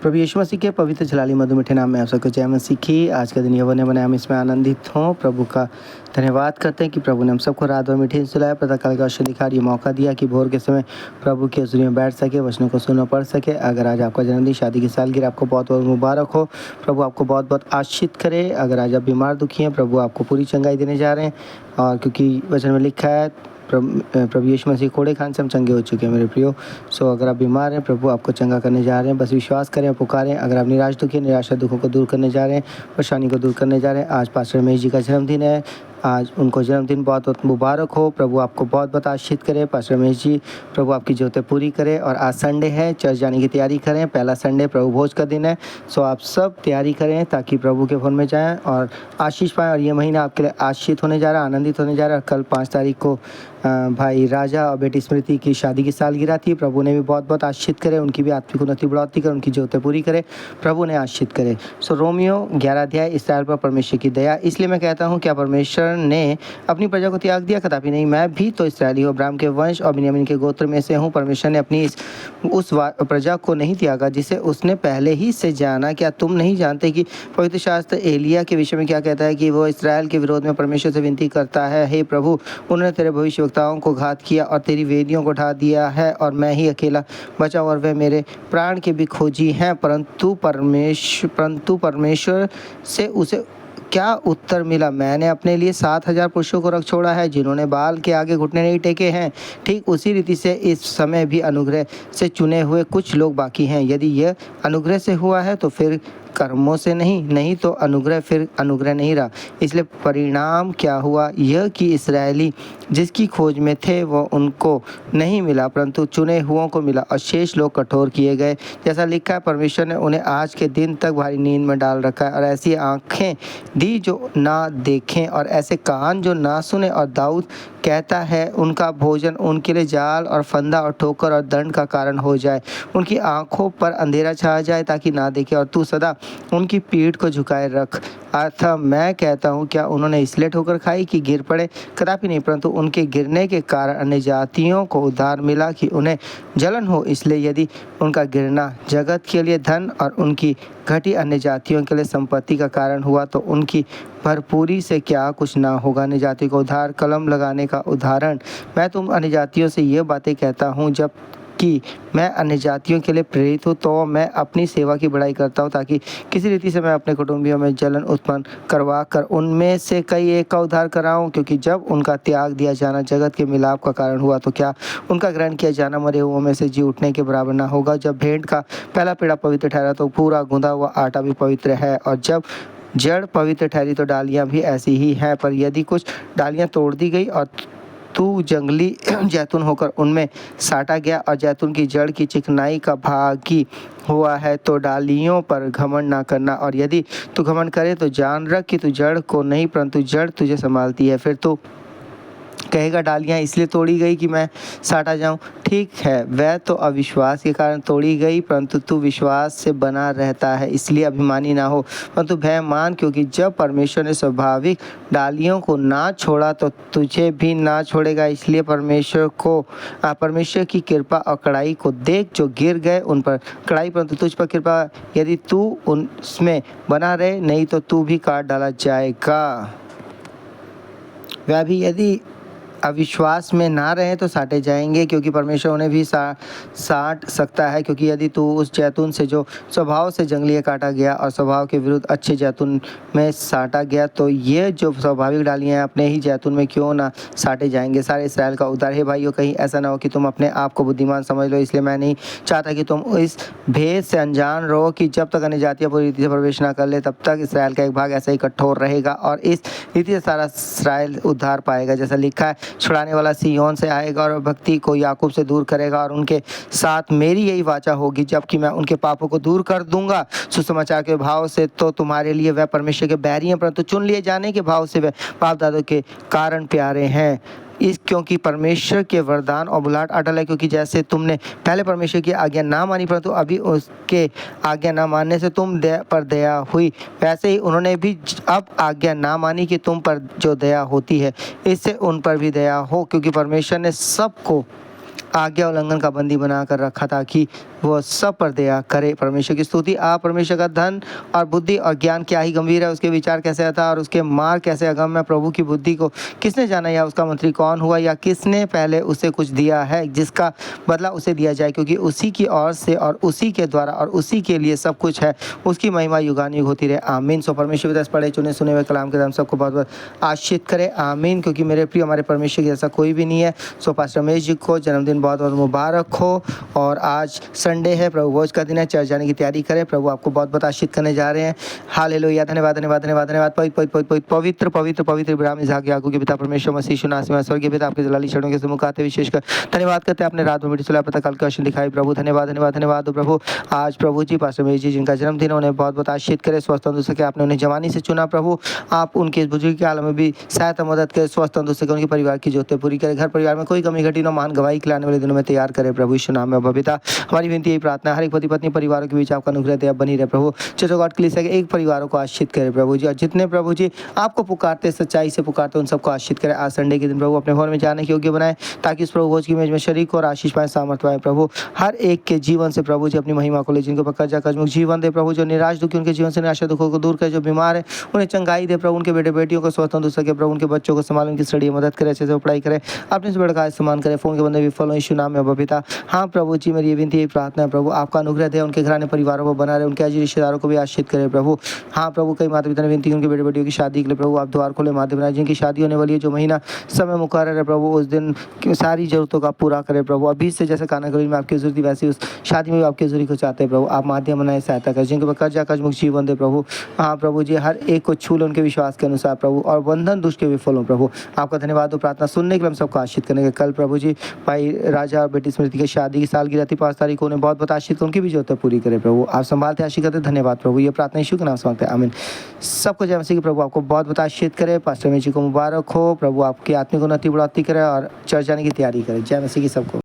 प्रभु यीशु मसीह के पवित्र जलाली मधु मीठे नाम में आप सबको जय मसीह की। आज का दिन यहोवा ने बनाया, हम इसमें आनंदित हों। प्रभु का धन्यवाद करते हैं कि प्रभु ने हम सबको रात भर मीठे सुलाया, प्रातःकाल का अवसर ये मौका दिया कि भोर के समय प्रभु की हज़ूरी में बैठ सके, वचनों को सुनना पढ़ सके। अगर आज आपका जन्मदिन, शादी की सालगिरह, आपको बहुत बहुत मुबारक हो। प्रभु आपको बहुत बहुत आशीषित करे। अगर आज आप बीमार दुखी हैं, प्रभु आपको पूरी चंगाई देने जा रहे हैं। और क्योंकि वचन में लिखा है प्रभु यीशु मसीह कोड़े खान से हम चंगे हो चुके हैं मेरे प्रियो। सो अगर आप बीमार हैं, प्रभु आपको चंगा करने जा रहे हैं। बस विश्वास करें, पुकारें। अगर आप निराश दुखी, निराशा दुखों को दूर करने जा रहे हैं, परेशानी को दूर करने जा रहे हैं। आज पास्टर रमेश जी का जन्मदिन है। आज उनको जन्मदिन बहुत बहुत मुबारक हो। प्रभु आपको बहुत बहुत आशीषित करे। पास्टर रमेश जी, प्रभु आपकी ज़रूरतें पूरी करे। और आज संडे है, चर्च जाने की तैयारी करें। पहला संडे प्रभु भोज का दिन है। सो आप सब तैयारी करें ताकि प्रभु के भवन में जाएं और आशीष पाएं। और ये महीना आपके लिए आशीषित होने जा रहा है, आनंदित होने जा रहा है। कल 5 तारीख को भाई राजा और बेटी स्मृति की शादी की सालगिरह थी। प्रभु ने भी बहुत बहुत आशीषित करे, उनकी भी आत्मिक उन्नति बढ़ोतरी करे, उनकी ज़रूरतें पूरी करे, प्रभु ने आशीषित करे। सो रोमियो 11 अध्याय, इस्राएल पर परमेश्वर की दया। इसलिए मैं कहता हूँ, क्या परमेश्वर ने अपनी प्रजा को त्याग दिया? कदापि नहीं। मैं भी तो इस्राएली हूँ, अब्राहम के वंश और बिन्यामीन के गोत्र में से हूँ। परमेश्वर ने अपनी उस प्रजा को नहीं त्यागा जिसे उसने पहले ही से जाना। क्या तुम नहीं जानते कि पवित्र शास्त्र एलिया के विषय में क्या कहता है कि वो इस्राएल के विरोध में परमेश्वर से विनती करता है, हे प्रभु, उन्होंने तेरे भविष्यवक्ताओं को घात किया और तेरी वेदियों को ढा दिया है, और मैं ही अकेला बचा और वे मेरे प्राण के भी खोजी हैं। परंतु परमेश्वर से उसे क्या उत्तर मिला? मैंने अपने लिए 7,000 पुरुषों को रख छोड़ा है जिन्होंने बाल के आगे घुटने नहीं टेके हैं। ठीक उसी रीति से इस समय भी अनुग्रह से चुने हुए कुछ लोग बाकी हैं। यदि यह अनुग्रह से हुआ है तो फिर कर्मों से नहीं तो अनुग्रह फिर अनुग्रह नहीं रहा। इसलिए परिणाम क्या हुआ? यह कि इस्राएली जिसकी खोज में थे वो उनको नहीं मिला, परंतु चुने हुओं को मिला, और शेष लोग कठोर किए गए। जैसा लिखा है, परमेश्वर ने उन्हें आज के दिन तक भारी नींद में डाल रखा है, और ऐसी आँखें दी जो ना देखें और ऐसे कान जो ना सुने। और दाऊद कहता है, उनका भोजन उनके लिए जाल और फंदा और ठोकर और दंड का कारण हो जाए। उनकी आँखों पर अंधेरा छा जाए ताकि ना देखे, और तू सदा उनकी पीठ को झुकाए रख। अतः मैं कहता हूँ, क्या उन्होंने इसलिए ठोकर खाई कि गिर पड़े? कदापि नहीं, परंतु उनके गिरने के कारण अन्य जातियों को उद्धार मिला कि उन्हें जलन हो। इसलिए यदि उनका गिरना जगत के लिए धन और उनकी घटी अन्य जातियों के लिए संपत्ति का कारण हुआ, तो उनकी भरपूरी से क्या कुछ ना होगा। अन्य जातियों को उद्धार कलम लगाने का उदाहरण। मैं तुम अन्य जातियों से ये बातें कहता हूँ जब कि मैं अन्य जातियों के लिए प्रेरित हूँ, तो मैं अपनी सेवा की बड़ाई करता हूँ ताकि किसी रीति से मैं अपने कुटुंबियों में जलन उत्पन्न करवा कर उनमें से कई एक का उद्धार कराऊँ। क्योंकि जब उनका त्याग दिया जाना जगत के मिलाप का कारण हुआ, तो क्या उनका ग्रहण किया जाना मरे हुओं में से जी उठने के बराबर ना होगा? जब भेंट का पहला पेड़ा पवित्र ठहरा, तो पूरा गूंदा हुआ आटा भी पवित्र है। और जब जड़ पवित्र ठहरी, तो डालियाँ भी ऐसी ही हैं। पर यदि कुछ डालियाँ तोड़ दी गई और तू जंगली जैतून होकर उनमें साटा गया और जैतून की जड़ की चिकनाई का भागी हुआ है, तो डालियों पर घमंड ना करना। और यदि तू घमंड करे तो जान रख कि तू जड़ को नहीं, परंतु जड़ तुझे संभालती है। फिर तो कहेगा, डालियाँ इसलिए तोड़ी गई कि मैं साटा जाऊं। ठीक है, वह तो अविश्वास के कारण तोड़ी गई, परंतु तू विश्वास से बना रहता है, इसलिए अभिमानी ना हो, परंतु भय मान, क्योंकि जब परमेश्वर ने स्वाभाविक डालियों को ना छोड़ा तो तुझे भी ना छोड़ेगा। इसलिए परमेश्वर की कृपा और कड़ाई को देख। जो गिर गए उन पर कड़ाई, परंतु तुझ पर कृपा, यदि तू उनमें बना रहे, नहीं तो तू भी काट डाला जाएगा। वह भी यदि अविश्वास में ना रहे तो साटे जाएंगे, क्योंकि परमेश्वर उन्हें भी साट सकता है। क्योंकि यदि तू उस जैतून से जो स्वभाव से जंगली काटा गया और स्वभाव के विरुद्ध अच्छे जैतून में साटा गया, तो ये जो स्वाभाविक डालियाँ हैं अपने ही जैतून में क्यों ना साटे जाएंगे। सारे इस्राएल का उद्धार। हे भाइयों, कहीं ऐसा ना हो कि तुम अपने आप को बुद्धिमान समझ लो। इसलिए मैं नहीं चाहता कि तुम इस भेद से अनजान रहो कि जब तक अन्य जातियाँ पूरी रीति से प्रवेश ना कर ले, तब तक इस्राएल का एक भाग ऐसा ही कठोर रहेगा, और इस रीति से सारा इस्राएल उद्धार पाएगा। जैसा लिखा है, छुड़ाने वाला सिय्योन से आएगा और भक्ति को याकूब से दूर करेगा, और उनके साथ मेरी यही वाचा होगी, जबकि मैं उनके पापों को दूर कर दूंगा। सुसमाचार के भाव से तो तुम्हारे लिए वह परमेश्वर के बैरी हैं, परंतु चुन लिए जाने के भाव से वह बाप दादों के कारण प्यारे हैं। क्योंकि परमेश्वर के वरदान और बुलाहट अटल है। क्योंकि जैसे तुमने पहले परमेश्वर की आज्ञा ना मानी, परंतु अभी उसके आज्ञा ना मानने से तुम पर दया हुई, वैसे ही उन्होंने भी अब आज्ञा ना मानी कि तुम पर जो दया होती है, इससे उन पर भी दया हो। क्योंकि परमेश्वर ने सबको आज्ञा उल्लंघन का बंदी बनाकर रखा ताकि वो सब पर दया करे। परमेश्वर की स्तुति। आप परमेश्वर का धन और बुद्धि और ज्ञान क्या ही गंभीर है, उसके विचार कैसे था और उसके मार्ग कैसे अगम है। प्रभु की बुद्धि को किसने जाना, या उसका मंत्री कौन हुआ, या किसने पहले उसे कुछ दिया है जिसका बदला उसे दिया जाए, क्योंकि उसी की ओर से और उसी के द्वारा और उसी के लिए सब कुछ है। उसकी महिमा युगानुयुग होती रहे। आमीन। सो परमेश्वर के पढ़े चुने सुने हुए कलाम के नाम सबको बहुत बहुत आशीष करे। आमीन। क्योंकि मेरे प्रिय हमारे परमेश्वर की ऐसा कोई भी नहीं है। सो पास्टर रमेश जी को जन्मदिन बहुत बहुत मुबारक हो। और आज संडे है, प्रभु भोज का दिन है, चर्च जाने की तैयारी करें। प्रभु आपको बहुत बहुत आशीष करने जा रहे हैं। हालेलुया। धन्यवाद धन्यवाद धन्यवाद धन्यवाद। पवित्र पवित्र पवित्र इब्राहिम इसहाक याकूब के पिता परमेश्वर मसीह यीशु नासरी में स्वर्गीय पिता आपके जलाली चरणों के सम्मुख आते विशेषकर धन्यवाद करते हैं। आपने रात में सुलह पता कल का दर्शन दिखाई। प्रभु धन्यवाद धन्यवाद धन्यवाद हो प्रभु। आज प्रभु जी पास्टर रमेश जी जिनका जन्मदिन है, उन्हें बहुत बहुत आशीष करें, स्वस्थ तंदुरुस्त सके। आपने उन्हें जवानी से चुना प्रभु। आप उनके इस बुजुर्ग के आलम में भी सहायता मदद करें, स्वस्थ तंदुरुस्त सके, उनके परिवार की जरूरतें पूरी करें, घर परिवार में कोई कमी घटी न, महान गवाही खिलाने वाले दिनों में तैयार करें प्रभु यीशु नाम में। बबीता हमारी विनती यही प्रार्थना है, हर एक पति पत्नी परिवारों के बीच आपका अनुग्रह दया बनी रहे प्रभु। चर्च ऑफ गॉड के लिए एक परिवारों को आशीष करें प्रभु जी। और जितने प्रभु जी आपको पुकारते, सच्चाई से पुकारते, उन सबको आशीष करें। आज संडे के दिन प्रभु अपने भवन में जाने के योग्य बनाए, ताकि उस प्रभु भोज की मेज में शरीक और आशीष पाए, सामर्थ पाए प्रभु। हर एक के जीवन से प्रभु जी अपनी महिमा को ले, जिनको पर कर्जा कर्जमुख जीवन दे प्रभु। जो निराश दुखी उनके जीवन से निराशा दुखों को दूर करे, जो बीमार है उन्हें चंगाई दे प्रभु। उनके बेटे बेटियों को स्वस्थ तंदुरुस्त सके प्रभु। उनके बच्चों को संभाल, उनकी स्टडी मदद करे, अच्छे से पढ़ाई करे, अपने से बड़ा सम्मान करे, फोन के बंदे विफल हो यीशु नाम में बबीता। हाँ प्रभु जी मेरी ये विनती यही प्रार्थना है प्रभु, आपका अनुग्रह दे, उनके घराने परिवारों को बना रहे, उनके आज रिश्तेदारों को भी आशीष करे प्रभु। हाँ प्रभु कई माता पिता ने विनती की उनके बेटे बेटियों की शादी के लिए प्रभु आप द्वार खोले, माध्यम बनाए। जिनकी शादी होने वाली है, जो महीना समय मुकर्रर है प्रभु, उस दिन सारी जरूरतों का पूरा करे प्रभु। अभी से जैसे काना करी में आपकी जरूरत वैसी उस शादी में भी आपकी जरूरत को चाहते हैं प्रभु। आप माध्यम बनाए, सहायता करें, जिनके कर्जा कर्जमुख जीवन दे प्रभु। हाँ प्रभु जी हर एक को छू ले उनके विश्वास के अनुसार प्रभु, और बंधन दुष्ट के विफल हो प्रभु। आपका धन्यवाद हो, प्रार्थना सुनने के लिए हम सबको आशीष करेंगे। कल प्रभु जी भाई राजा और बेटी स्मृति की शादी की सालगिरह थी 5 तारीख को, उन्हें बहुत बहुत आशीष, उनकी भी जरूरतें पूरी करे प्रभु। आप संभालते आशीष करते, धन्यवाद प्रभु। ये प्रार्थना यीशु के नाम से मांगते हैं, आमीन। सबको जय मसीह की। प्रभु आपको बहुत बहुत आशीष करे। पास्टर रमेश जी को मुबारक हो। प्रभु आपकी आत्मिक उन्नति बढ़ोतरी करे और चर्च जाने की तैयारी करें। जय मसीह की सबको।